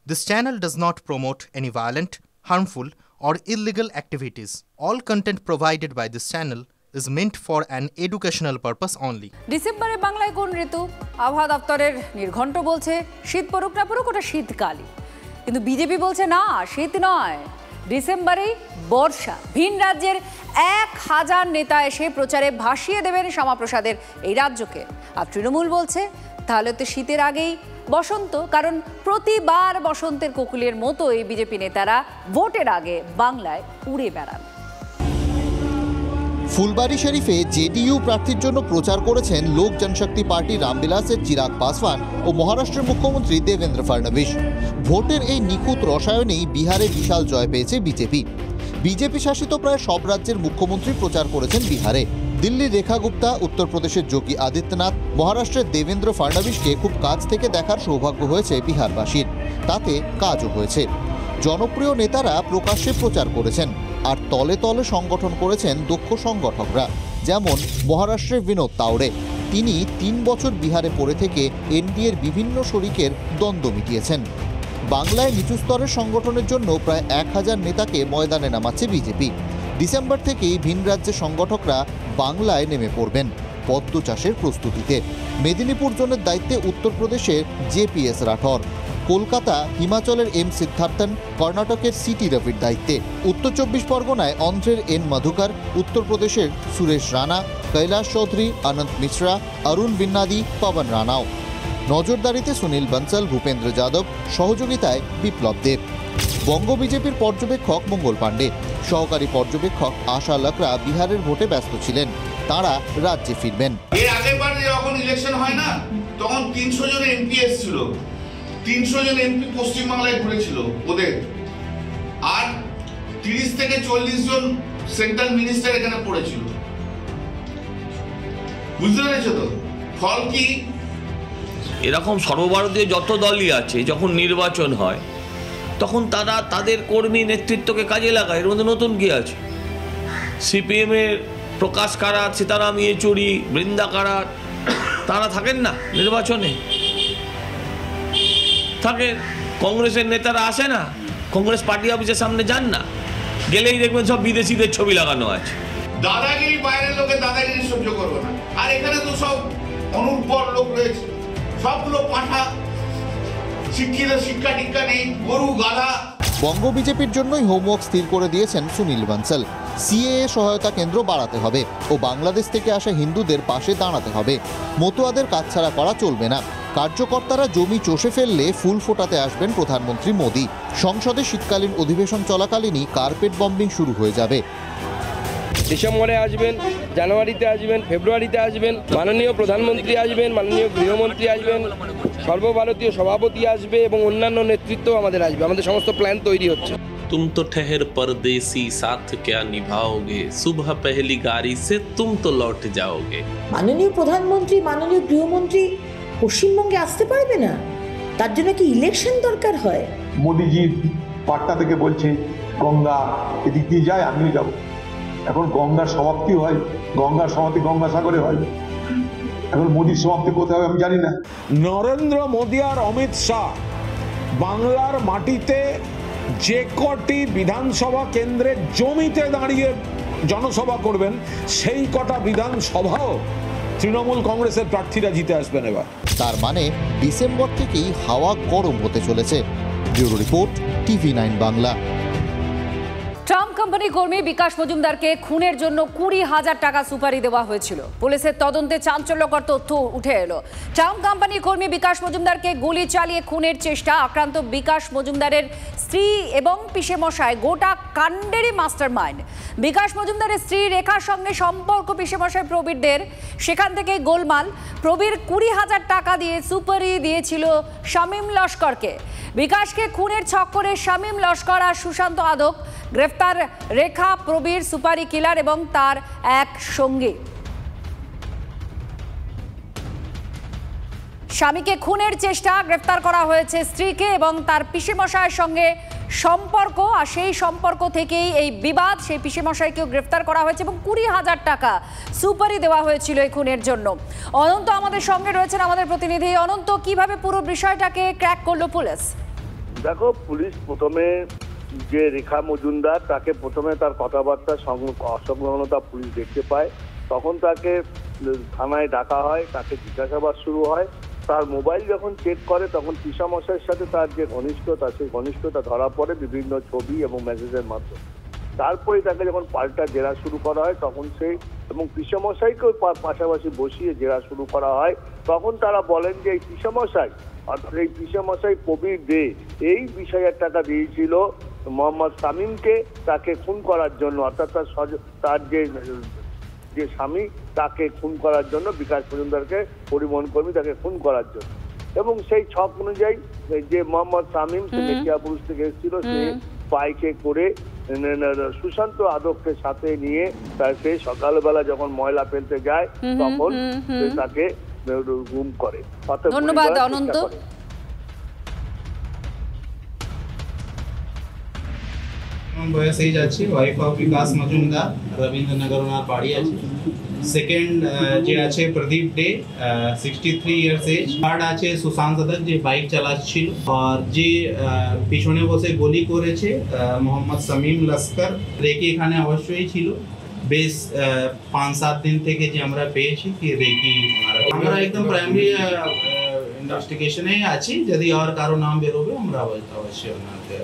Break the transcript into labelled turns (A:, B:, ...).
A: This channel does not promote any violent, harmful, or illegal activities. All content provided by this channel is meant for an educational purpose only.
B: ডিসেম্বরে বাংলায় কোন ঋতু? আবহাওয়া দপ্তরের নির্ঘণ্ট বলছে শীত পড়ুক না পড়ুক ওটা শীতকালই। কিন্তু বিজেপি বলছে না, শীত নয়, ডিসেম্বরেই বর্ষা। ভিন রাজ্যের 1000 নেতা এসে প্রচারে ভাসিয়ে দেবেন শ্যামাপ্রসাদের এই রাজ্যকে। আর তৃণমূল বলছে তাহলে তো শীতের আগেই বসন্ত, কারণ প্রতিবার বসন্তের কোকিলের মতো এই বিজেপি নেতারা ভোটের আগে বাংলায় উড়ে বেড়ান।
C: ফুলবাড়ী শরীফে জেডিইউ প্রার্থীর জন্য প্রচার করেছেন লোক জনশক্তি পার্টি রামবিলাসের চিরাগ পাসওয়ান ও মহারাষ্ট্রের মুখ্যমন্ত্রী দেবেন্দ্র ফডনবিস। ভোটের এই নিখুঁত রসায়নেই বিহারে বিশাল জয় পেয়েছে বিজেপি। বিজেপি শাসিত প্রায় সব রাজ্যের মুখ্যমন্ত্রী প্রচার করেছেন বিহারে। দিল্লির রেখা গুপ্তা, উত্তরপ্রদেশের যোগী আদিত্যনাথ, মহারাষ্ট্রের দেবেন্দ্র ফডনবিসকে খুব কাছ থেকে দেখার সৌভাগ্য হয়েছে বিহারবাসীর। তাতে কাজও হয়েছে। জনপ্রিয় নেতারা প্রকাশ্যে প্রচার করেছেন, আর তলে তলে সংগঠন করেছেন দক্ষ সংগঠকরা, যেমন মহারাষ্ট্রের বিনোদ তাওড়ে। তিনি 3 বছর বিহারে পড়ে থেকে এনডিএর বিভিন্ন শরিকের দ্বন্দ্ব মিটিয়েছেন। বাংলায় নিচু স্তরের সংগঠনের জন্য প্রায় 1000 নেতাকে ময়দানে নামাচ্ছে বিজেপি। ডিসেম্বর থেকেই ভিন রাজ্যের সংগঠকরা বাংলায় নেমে পড়বেন পদ্ম চাষের প্রস্তুতিতে। মেদিনীপুর জোনের দায়িত্বে উত্তরপ্রদেশের জেপিএস রাঠোর, কলকাতা হিমাচলের এম সিদ্ধার্থন, কর্ণাটকের সিটি রবির দায়িত্বে। উত্তর 24 পরগনায় অন্ধ্রের এন মধুকর, উত্তরপ্রদেশের সুরেশ রানা, কৈলাস চৌধুরী, অনন্ত মিশ্রা, অরুণ বিন্নাদি, পবন রানাও। নজরদারিতে সুনীল বনসল, ভূপেন্দ্র যাদব, সহযোগিতায় বিপ্লব দেব। বঙ্গ বিজেপির পর্যবেক্ষক মঙ্গল পাণ্ডে, সহকারী পর্যবেক্ষক আশা লাকড়া বিহারের ভোটে ব্যস্ত ছিলেন। তাঁরা রাজ্যে ফিরবেন।
D: এর আগেরবার যখন ইলেকশন হয় না, তখন 300 জন এমপি এসেছিল। 300 জন এমপি পশ্চিমবাংলায় ঘুরেছিল ওদের, আর 30 থেকে 40 জন সেন্ট্রাল মিনিস্টার এখানে পড়েছিল। বুঝতে পেরেছো তো ফল কি?
E: এরকম সর্বভারতীয় যত দলই আছে, যখন নির্বাচন হয় তখন তারা তাদের কর্মী নেতৃত্বকে কাজে লাগায়। এর মধ্যে নতুন কি আছে? সিপিএমের প্রকাশ কারাত, সীতারাম ইয়েচুরি, বৃন্দা কারাত, তারা থাকেন না নির্বাচনে? থাকে। কংগ্রেসের নেতারা আসে না, কংগ্রেস পার্টি অফিসের সামনে যান না, গেলেই দেখবেন সব বিদেশিদের ছবি লাগানো আছে।
D: দাদাগিরি, বাইরের লোকের দাদাগিরি সহ্য করবো না। আর এখানে তো সব অনুর্বর লোক রয়েছে, সবগুলো পাঠা, শিক্ষিত শিক্ষা টিক্ষা নেই, গরু গাধা।
C: বঙ্গ বিজেপির জন্যই হোমওয়ার্ক স্থির করে দিয়েছেন সুনীল বনসল। সিএএ সহায়তা কেন্দ্র বাড়াতে হবে ও বাংলাদেশ থেকে আসা হিন্দুদের পাশে দাঁড়াতে হবে। মতুয়াদের কাছছাড়া করা চলবে না। কার্যকর্তারা জমি চষে ফেললে ফুল ফোটাতে আসবেন প্রধানমন্ত্রী মোদী। সংসদে শীতকালীন অধিবেশন চলাকালীনই কার্পেট বম্বিং শুরু হয়ে যাবে।
F: ডিসেম্বরে আসবেন, জানুয়ারিতে আসবেন, ফেব্রুয়ারিতে আসবেন, মাননীয় প্রধানমন্ত্রী আসবেন, মাননীয় গৃহমন্ত্রী আসবেন, সর্বভারতীয় সভাপতি আসবে এবং অন্যান্য নেতৃত্ব আমাদের আসবে। আমাদের সমস্ত প্ল্যান তৈরি হচ্ছে।
G: तुम तो ठहर परदेसी, साथ क्या निभाओगे, सुबह पहली गाड़ी से तुम तो लौट जाओगे।
H: মাননীয় প্রধানমন্ত্রী, মাননীয় গৃহমন্ত্রী পশ্চিমবঙ্গে আসতে পারবে না? তার জন্য কি ইলেকশন দরকার হয়?
I: মোদিজি পাটনা থেকে বলছে গঙ্গা এদিক দিয়ে যায়, আমিও যাব। এখন গঙ্গার সমাপ্তি হয়, গঙ্গার সমাপ্তি গঙ্গাসাগরে হয়। এখন মোদির সমাপ্তি কোথায় হবে আমি জানি না।
J: নরেন্দ্র মোদী আর অমিত শাহ বাংলার মাটিতে যে কটি বিধানসভা কেন্দ্রে জমিতে দাঁড়িয়ে জনসভা করবেন, সেই কটা বিধানসভাও তৃণমূল কংগ্রেসের প্রার্থীরা জিতে আসবেন এবার।
C: তার মানে ডিসেম্বর থেকেই হাওয়া গরম হতে চলেছে। Bureau report, TV9 Bangla.
B: Trump company কর্মী বিকাশ মজুমদারকে খুনের জন্য 20,000 টাকা সুপারি দেওয়া হয়েছিল। পুলিশের তদন্তে চাঞ্চল্যকর তথ্য উঠে এলো। ট্রাম্প কোম্পানি কর্মী বিকাশ মজুমদারকে গুলি চালিয়ে খুনের চেষ্টা। আক্রান্ত বিকাশ মজুমদারের স্ত্রী এবং পিসেমশাই গোটা কাণ্ডেরই মাস্টারমাইন্ড। বিকাশ মজুমদারের স্ত্রী রেখার সঙ্গে সম্পর্ক পিসেমশাই প্রবীরদের, সেখান থেকে গোলমাল। প্রবীর 20,000 টাকা দিয়ে সুপারি দিয়েছিল শামীম লস্করকে। বিকাশকে খুনের ছক্করে শামীম লস্কর আর সুশান্ত আদক। গ্রেফতার রেখা, প্রবীর, সুপারি কিলার এবং তার এক সঙ্গী। স্বামীকে খুনের চেষ্টা, গ্রেফতার করা হয়েছে স্ত্রীকে এবং তার পিসেমশাইয়ের সঙ্গে সম্পর্ক, আর সেই সম্পর্ক থেকেই এই বিবাদ। সেই পিসেমশাইকেও গ্রেফতার করা হয়েছে এবং 20,000 টাকা সুপারি দেওয়া হয়েছিল এই খুনের জন্য। অনন্ত আমাদের সঙ্গে রয়েছেন, আমাদের প্রতিনিধি। অনন্ত, কিভাবে পুরো বিষয়টাকে ক্র্যাক করলো পুলিশ?
K: দেখো, পুলিশ প্রথমে যে রেখা মজুমদার, তাকে প্রথমে তার কথাবার্তা অসংলগ্নতা পুলিশ দেখতে পায়, তখন তাকে থানায় ডাকা হয়, তাকে জিজ্ঞাসাবাদ শুরু হয়। তার মোবাইল যখন চেক করে তখন পিসামশাইয়ের সাথে তার যে ঘনিষ্ঠতা, সেই ঘনিষ্ঠতা ধরা পড়ে বিভিন্ন ছবি এবং মেসেজের মাধ্যমে। তারপরে তাকে যখন পাল্টা জেরা শুরু করা হয় তখন সেই এবং পিসামশাইকেও পাশাপাশি বসিয়ে জেরা শুরু করা হয়। তখন তারা বলেন যে এই পিসামশাই, অর্থাৎ এই পিসামশাই প্রবীর দে এই 20,000 টাকা দিয়েছিল মোহাম্মদ শামীমকে তাকে খুন করার জন্য, অর্থাৎ তার যে স্বামী তাকে খুন করার জন্য, বিকাশ মজুমদারকে পরিবহন কর্মী তাকে খুন করার জন্য। এবং সেই ছক অনুযায়ী যে মোহাম্মদ শামীম মেটিয়াপুর থেকে এসেছিল, সে বাইকে করে সুশান্ত আদককে সাথে নিয়ে সে সকালবেলা যখন ময়লা ফেলতে যায় তখন তাকে গুম করে।
B: ধন্যবাদ অনন্ত।
L: বয়স এই যাচ্ছে, ওয়াইফ অফ বিকাশ মজুমদার, রবীন্দ্রনগর ওনার বাড়ি আছে। সেকেন্ড যে আছে প্রদীপ দে, 63 ইয়ার্স এজ। থার্ড আছে সুশান্ত আদক, যে বাইক চালাচ্ছিল। আর যে পিছনে বসে গুলি করেছে মোহাম্মদ শামীম লস্কর, রেকি এখানে অবশ্যই ছিল। বেশ 5-7 দিন থেকে যে আমরা পেয়েছি কি রেকি আমরা একদম প্রাইমারি ইনভেস্টিগেশনে আছি। যদি আর কারো নাম বেরোবে আমরা অবশ্যই ওনাকে